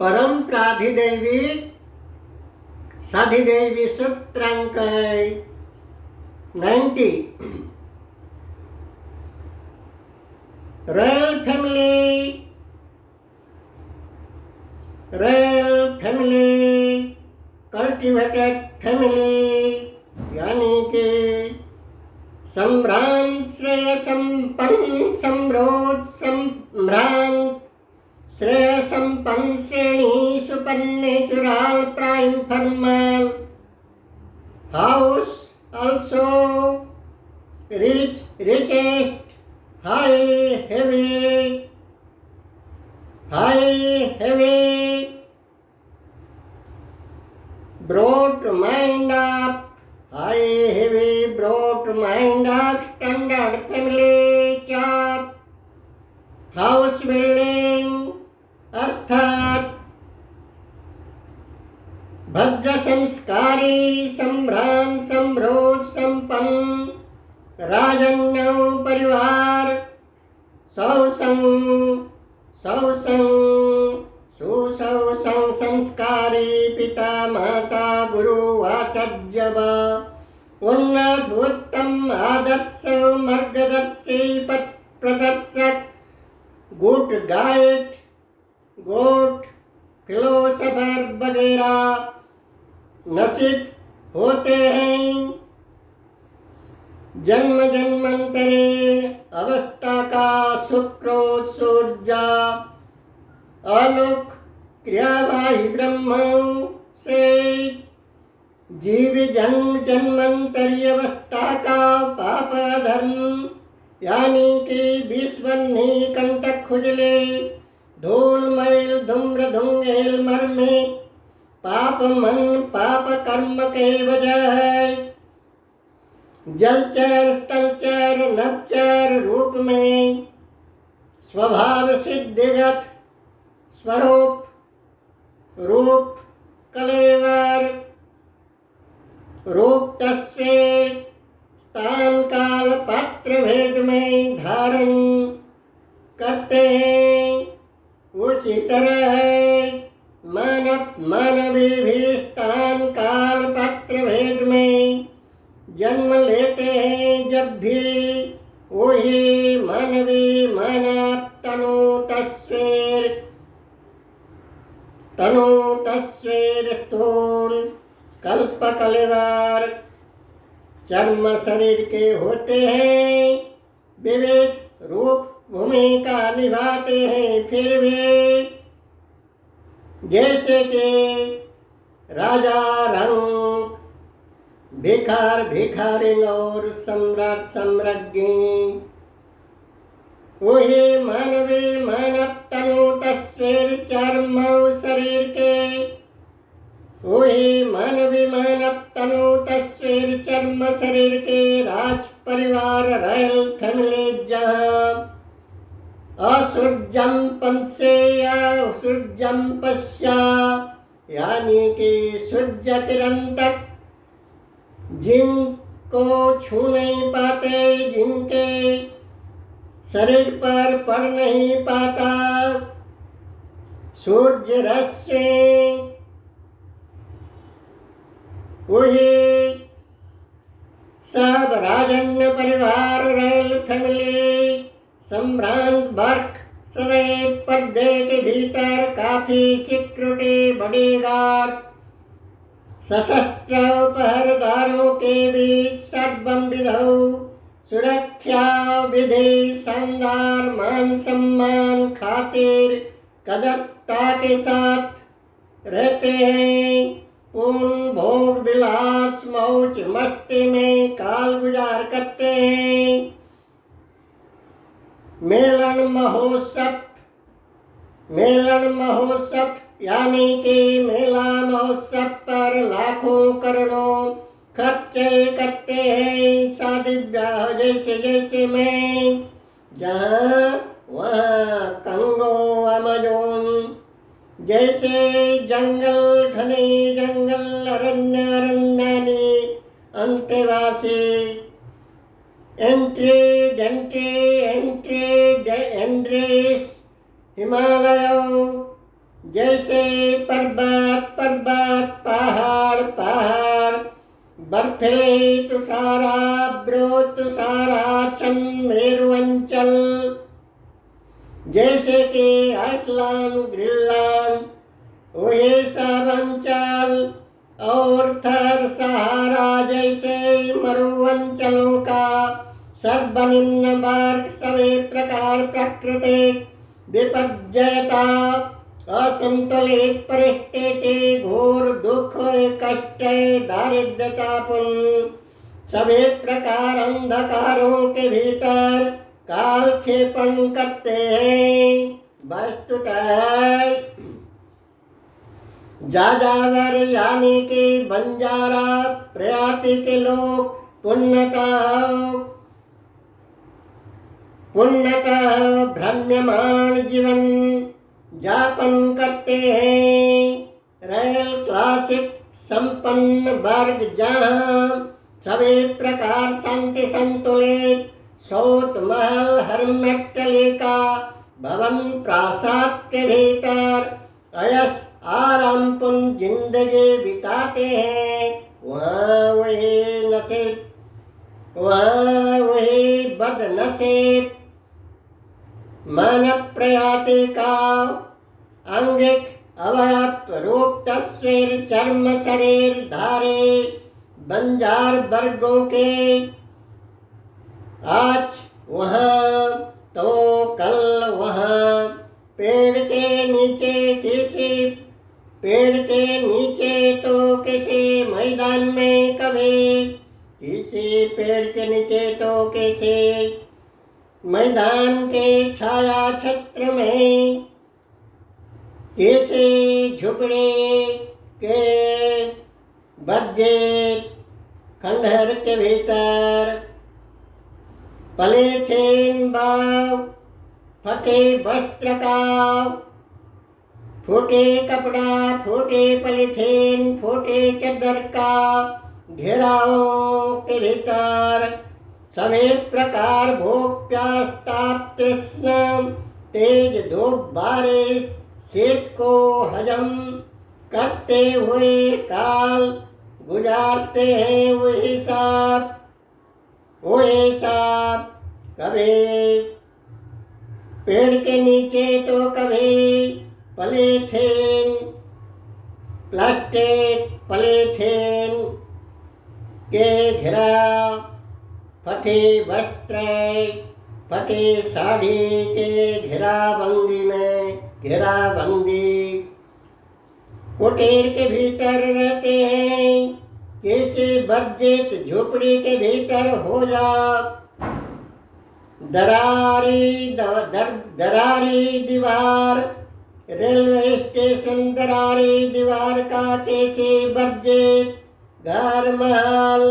परम प्राधिदैवी साधिदैवी सूत्रांक 90। Royal family cultivated family यानी कि सम्भ्रांत श्रेय संपन्न समृद्ध सम्भ्रांत श्रेय संपन्न श्रेणी सुपन्न नेचुरल प्राइम फर्मल house also richest high heavy broad mind of standard family chap house building अर्थात भद्र संस्कारी सम्भ्रांत समृद्ध संपन्न राजन्य परिवार सुसंग संस्कारी पिता माता गुरु आचार्य उन्नत उत्तम आदर्श मार्गदर्शी पथ प्रदर्शक गुड गाइड गुड फिलोसोफर वगैरह नसीब होते हैं। जन्म जन्मांतरीण अवस्था का शुक्रोत सूर्या आलोक क्रियावाही ब्रह्म से जीव जन्म जन्मांतरी अवस्था का पाप धर्म यानी कि विश्वन्नी कंटक खुजले धूल मैल धूम्र धुंगेल मर्मे पाप मन पाप कर्म के वजह है। जलचर स्थलचर नभचर रूप में स्वभाव सिद्धिगत स्वरूप रूप कलेवर रूप तस्वीर स्थान काल पात्र भेद में धारण करते हैं। उसी तरह है मानवी भी स्थान काल पात्र भेद में जन्म लेते हैं। जब भी वही मानवी मानव तनु तस्वीर स्थूल कल्प कलेवर चर्म शरीर के होते हैं। विविध रूप भूमिका निभाते हैं। फिर भी जैसे कि राजा रंग भिखारिन और सम्राट सम्राज्ञी वही मानवी मानव तनु तस्वीर चर्म शरीर के वही मानवी मानव तनु तस्वीर चर्म शरीर के राज परिवार रॉयल फैमिली जहाँ असुर्जम पंसे या असुर्जम पश्या यानी कि सूर्य किरण तक जिनको छू नहीं पाते जिनके शरीर पर पड़ नहीं पाता सूर्य रश्मि वही सब राजन्य परिवार रॉयल फैमिली सम्भ्रांत वर्ग सदैव पर्दे के भीतर काफी सिक्योरिटी बॉडीगार्ड सशस्त्र पहरेदारों के बीच सर्वविधौ सुरक्षा विधि शानदार मान सम्मान खातिर कदरता के साथ रहते हैं। उन भोग विलास मौज मस्ती में काल गुजार करते हैं। मेलन महोत्सव यानी कि मेला महोत्सव पर लाखों करोड़ों खर्चे करते हैं। शादी ब्याह जैसे में जहाँ वहाँ कंगो अमेज़न जैसे जंगल घने जंगल अरण्यानी अंतवासी एंड्रेस हिमालयों जैसे पर्वत पर्वत, पहाड़ पहाड़, बर्फीले तुषाराभ्रो तुषाराच्छन मेरुअंचल, जैसे कि आइसलैंड ग्रीनलैंड वही सब अंचल, और थर सहारा जैसे मरुअंचलों का सर्वनिम्न वर्ग सभी प्रकार प्राकृतिक विपर्ययता, असंतुलित परिस्थिति, घोर दुख, कष्ट, दारिद्रतापूर्ण सभी प्रकार अंधकारों के भीतर कालक्षेपण करते हैं। वस्तुतः जाजावर यानी कि बंजारा प्रजाति के लोग पुण्यतः भ्राम्यमाण जीवन यापन करते हैं। रॉयल क्लासिक संपन्न वर्ग जहाँ सभी प्रकार शांति संतुलित सोत महल हर्मेटलिका भवन प्रासाद के भीतर अयस आरामपूर्ण जिंदगी बिताते हैं। वहाँ वही बदनसीब मानव प्रजाति का अंगिक अवयव रूप तस्वीर चर्म शरीर धारे बंजार वर्गों के आज वहाँ तो कल वहाँ, पेड़ के नीचे तो किसी मैदान में, कभी किसी पेड़ के नीचे तो किसी मैदान के छाया क्षेत्र में, किसी झुपड़ी के बज्जित खंडहर के भीतर, पॉलीथीन बाव, फटे वस्त्र का, फूटे कपड़ा, फूटे पॉलीथीन, फूटे चादर का घेरावों के भीतर सभी प्रकार भूख प्यास ताप तृष्णा तेज धूप बारिश शीत को हजम करते हुए काल गुजारते हैं। वही सब कभी पेड़ के नीचे तो कभी पॉलीथीन प्लास्टिक पॉलीथीन के घेराव, फटे वस्त्र फटे साड़ी के घेराबंदी कुटीर के भीतर रहते हैं। किसी वर्जित झोपड़ी के भीतर हो जा दरारी दीवार, रेलवे स्टेशन दरारी दीवार का किसी वर्जित घर महल,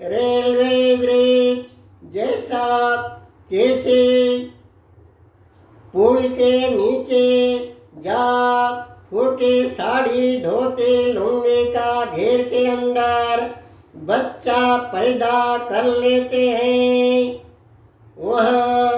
रेलवे ब्रिज जैसा किसी पुल के नीचे जा फूटी साड़ी धोते लुंगी का घेर के अंदर बच्चा पैदा कर लेते हैं। वहाँ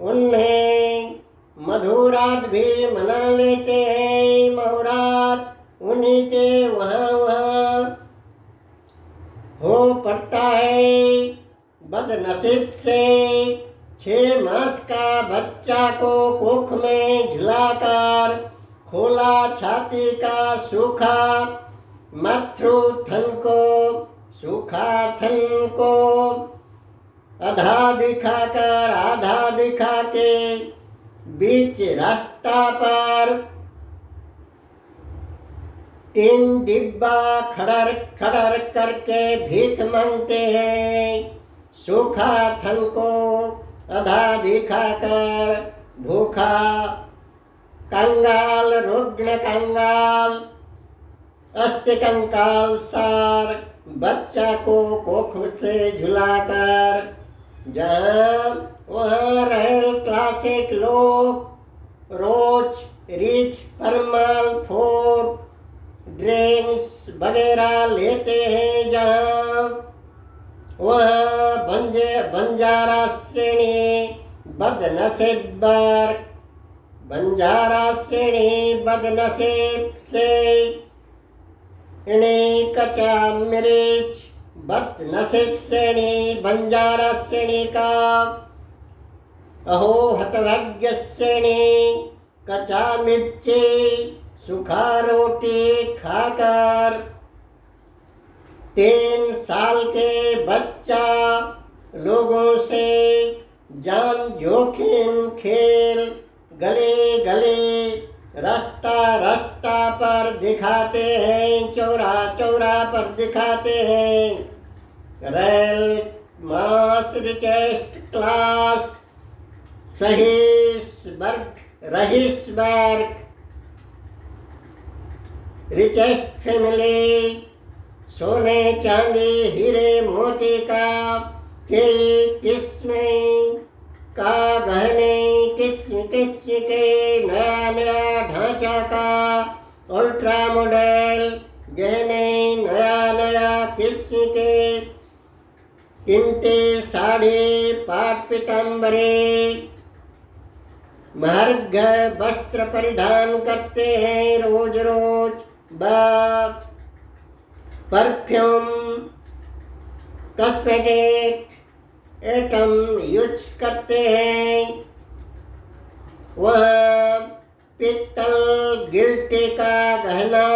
उन्हें मधुरात भी मना लेते हैं। महुरात उन्हीं के वहाँ हो पड़ता है। बदनसीब से 6 मास का बच्चा को कोख में झुलाकर खोला छाती का सूखा थन को आधा दिखा के बीच रास्ता पर तीन डिब्बा खड़र करके भीख मांगते हैं। सूखा थन को आधा दिखाकर भूखा कंगाल, रुग्ण कंगाल, अस्थि कंकाल सार बच्चा को कोख से झुलाकर वहाँ रॉयल क्लासिक लोग रोज रिच फॉर्मल फूड ड्रिंक्स वगैरह लेते हैं। जहाँ वहाँ बंजारा श्रेणी बदनसीब बंजारा श्रेणी बदनसीब से इन्हें कचा मिर्च बदनसीब श्रेणी बंजारा श्रेणी का अहो हतभाग्य श्रेणी कचा मिर्ची सूखा रोटी खाकर 3 साल के बच्चा लोगों से जान जोखिम खेल गले गले रास्ता रास्ता पर दिखाते हैं, चौरा चौरा पर दिखाते हैं। रेल मास रिचेस्ट क्लास रहीसबर्ग रिचेस्ट फैमिली सोने चांदी हीरे मोती का के किस्में का गहने किस्म किस्म के नया नया ढांचा का अल्ट्रा मॉडल गहने नया नया किस्म के कीमती साड़ी पाट पीताम्बरे महंगे वस्त्र परिधान करते हैं रोज रोज परफ्यूम कॉस्मेटिक एटम यूज करते हैं। वह पित्तल गिल्टी का गहना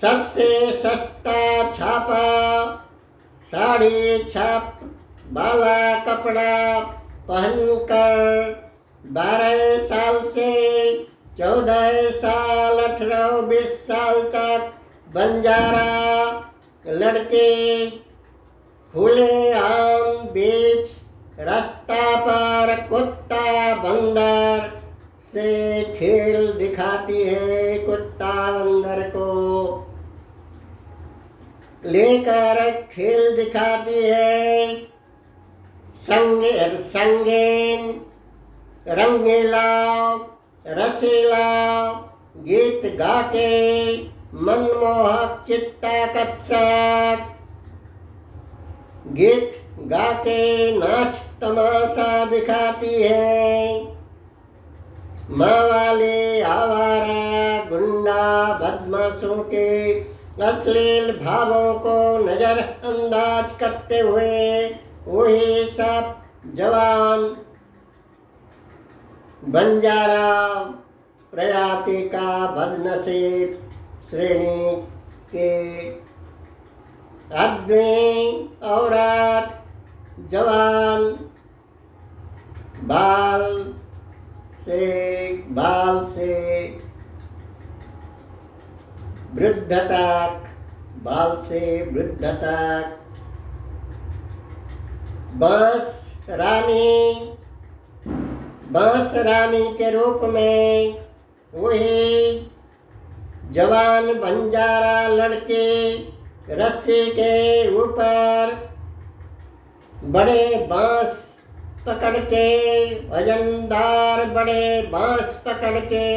सबसे सस्ता छापा साड़ी छाप वाला कपड़ा पहनकर 12 साल से 14 साल 18-20 साल तक बंजारा लड़के खुले आम बीच रास्ता पर कुत्ता बंदर से खेल दिखाती है। कुत्ता बंदर को लेकर खेल दिखाती है। संगीन रंगीला रसीला गीत गा के मनमोहक चित्ताकर्षक गीत गा के नाच तमाशा दिखाती है। मावाले आवारा गुंडा बदमाशों के अश्लील भावों को नजरअंदाज करते हुए वही सब जवान बंजारा प्रजाति का बदनसीब श्रेणी के आदमी औरत जवान बाल से वृद्ध तक बांस रानी के रूप में वही जवान बंजारा लड़के रस्सी के ऊपर बड़े बांस पकड़ के वजनदार बड़े बांस पकड़ के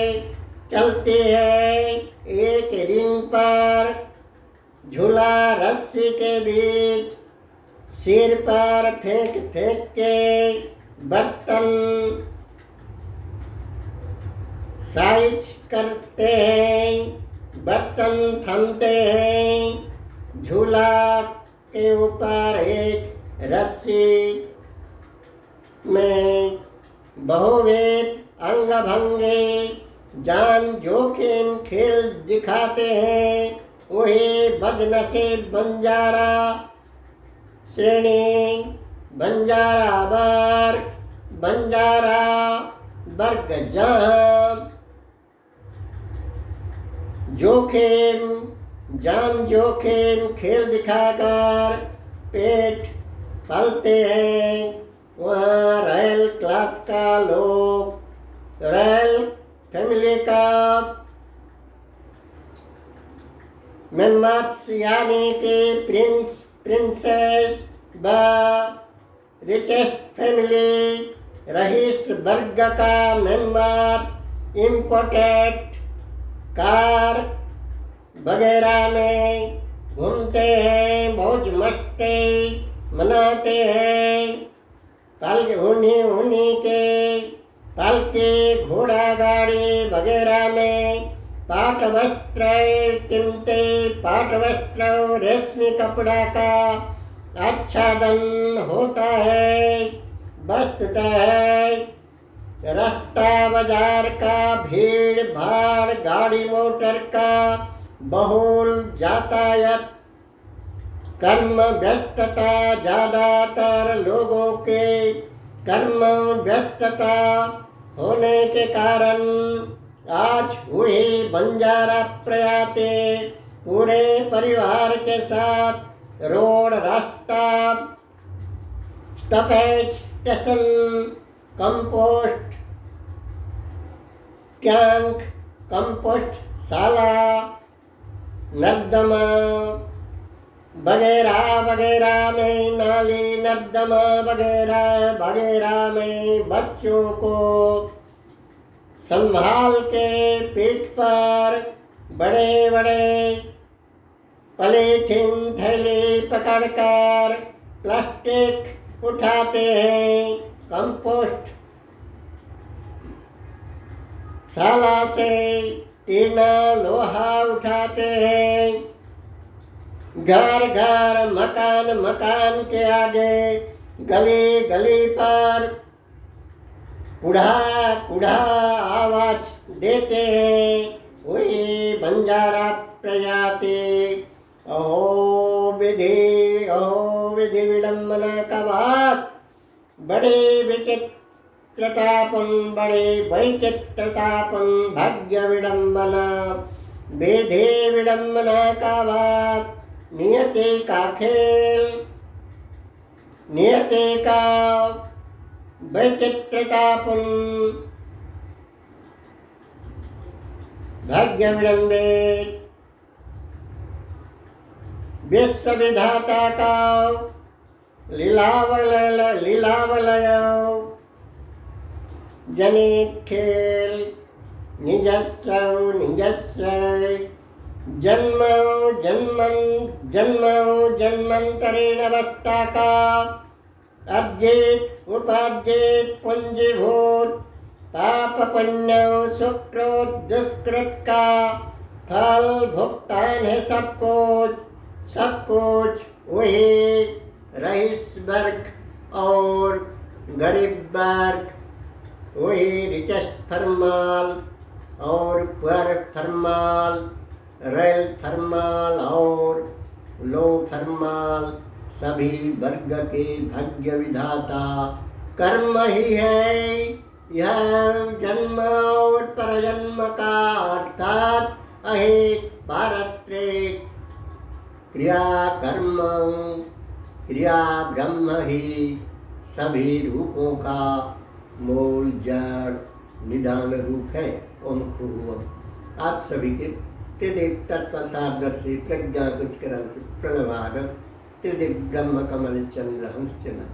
चलती है। एक रिंग पर झूला रस्सी के बीच सिर पर फेंक फेंक के बर्तन साइज करते हैं, बर्तन थामते हैं। झूला के ऊपर एक रस्सी में बहुविध अंग भंगे जान जोखिम खेल दिखाते हैं। वही बदनसीब बंजारा श्रेणी बंजारा वर्ग जहाँ जान जोखिम खेल दिखाकर पेट पालते हैं। वहाँ रॉयल क्लास का लोग रॉयल फैमिली का मेंबर्स यानी कि प्रिंसेस व रिचेस्ट फैमिली रईस वर्ग का मेंबर इम्पोर्टेड कार वगैरह में घूमते हैं, मौज मस्ती मनाते हैं। कल उन्हीं के पालकी घोड़ा गाड़ी वगैरह में पाट वस्त्र कीमती पाट वस्त्र रेशमी कपड़ा का आच्छादन होता है। वस्तुतः रास्ता बाजार का भीड़ भाड़ गाड़ी मोटर का बहुल यातायात कर्म व्यस्तता ज्यादातर लोगों के कर्म व्यस्तता होने के कारण आज हुई बंजारा प्रयाते पूरे परिवार के साथ रोड रास्ता stoppage station compost tank compost शाला नर्दमा वगैरह वगैरह में नाली नर्दमा वगैरह वगैरह में बच्चों को संभाल के पीठ पर बड़े बड़े पॉलीथीन थैली पकड़कर प्लास्टिक उठाते हैं। कंपोस्ट शाला से टीना लोहा उठाते हैं। घर घर मकान मकान के आगे गली गली पर कुढ़ा कुढ़ा आवाज देते हैं। वही बंजारा प्रजाति अहो विधि विडम्बना का बात बड़े विचित्रतापन बड़े वैचित्रतापन भाग्य विडम्बना विधि विडम्बना का बात नियति का खेल नियति का वैचित्रतापन भाग्य विडम्बित विश्व विधाता का लीलावलय जनित खेल निजस्व जन्मंतरीण अवस्था का अर्जित उपार्जित पूंजीभूत पाप पुण्य सुकृत दुष्कृत का फल भुगतान है। सब कुछ वही रईस वर्ग और गरीब वर्ग वही रिचेस्ट फरमाल और पुअर फरमाल रॉयल फरमाल और लो फरमाल सभी वर्ग के भाग्य विधाता कर्म ही है। यह जन्म और परजन्म का अर्थात अहित पारत्रिक क्रिया ब्रह्म ही सभी रूपों का मूल जड़ निदान रूप है। ओम खूब आप सभी के त्रिदिव तत्वसारदर्शी प्रज्ञा कुचकरण प्रणवाद त्रिदिव ब्रह्म कमल चंद्र हंस चला।